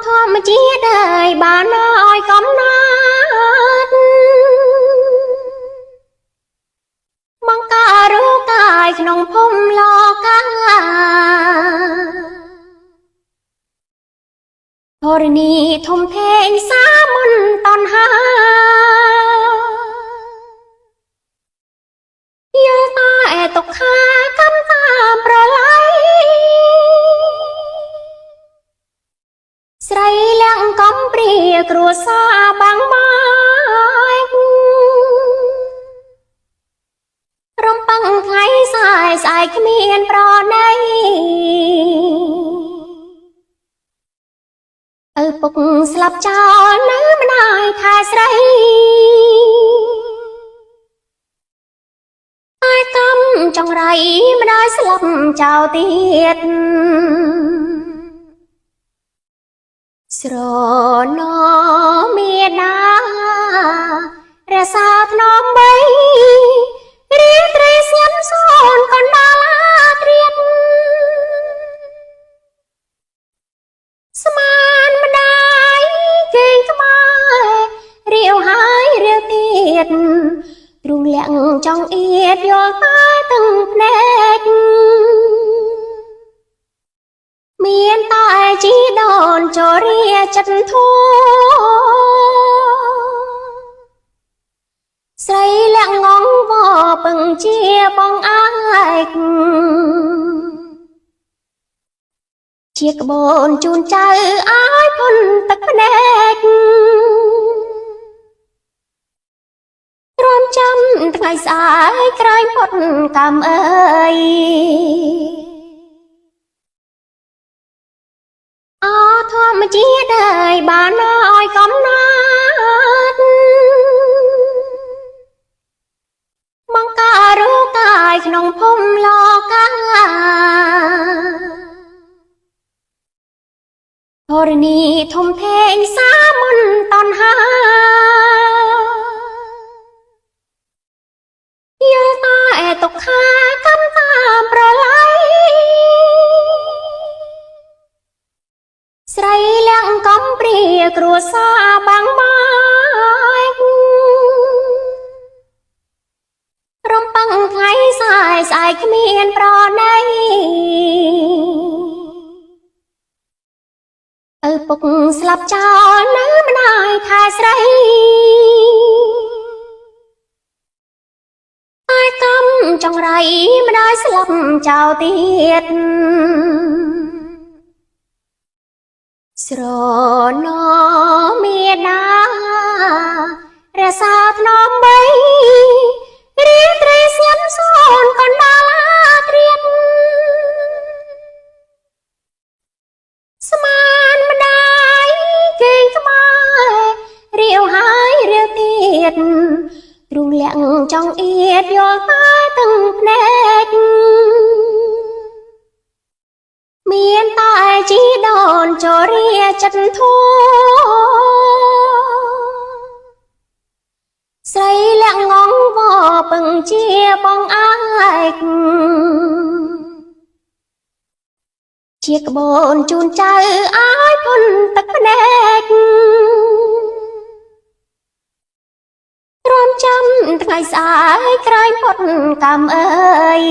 ធម្មជាតិđờiបានឲ្យកំណត់បង្កើតរូបកាយក្នុងភូមិលោកកាធរណីធំធេងសាមន្តតណ្ហាយល់តែទុក្ខាកម្មតាមប្រឡ័យស្រីលាំងកំព្រាគ្រួសារបាំងបាយរំពឹងថ្ងៃសាយស្អែកគ្មានប្រណីឪពុកស្លាប់ចោលនៅម្ដាយថែស្រីតែកម្មចង្រៃម្ដាយស្លាប់ចោលទៀតស្រណមេដារសាថ្នមបីរៀបត្រីស្ញប់សូនកណ្ដាលត្រៀតស្មានម្ដាយគេងក្បែររាវហើយរាវទៀតទ្រូងលាក់ចង់អៀតយល់តែទាំងភ្នែកមានតែជីដូនចូលរាចិត្តធូស្រីលាក់ងងវពឹងជាបងអាយជាក្បូនជូនចៅឲ្យផុនទឹកភ្នែកទ្រាំចាំថ្ងៃស្អែកក្រែងផុតកម្មអើយធម្មជាតិđờiបានឲ្យកំណត់បង្កើតរូបកាយក្នុងភូមិលោកកាធរណីធំធេងសាមន្តតណ្ហាយល់តែទុក្ខាកម្មតាមប្រឡ័យស្រីលាំងកំព្រាគ្រួសារបាំងបាយរំពឹងថ្ងៃសាយស្អែកគ្មានប្រណីឪពុកស្លាប់ចោលនៅម្ដាយថែស្រីតែកម្មចង្រៃម្ដាយស្លាប់ចោលទៀតស្រណមេដារសាថ្នមបីរៀបត្រីស្ញប់សូនកណ្ដាលត្រៀតស្មានម្ដាយគេងក្បែររាវហើយរាវទៀតទ្រូងលាក់ចង់អៀតយល់តែទាំងភ្នែកមានតែជីដូនចូលរាចិត្តធូស្រីលាក់ងងវពឹងជាបងអាយជាក្បូនជូនចៅឲ្យផុនទឹកភ្នែកទ្រាំចាំថ្ងៃស្អែកក្រែងផុតកម្មអើយ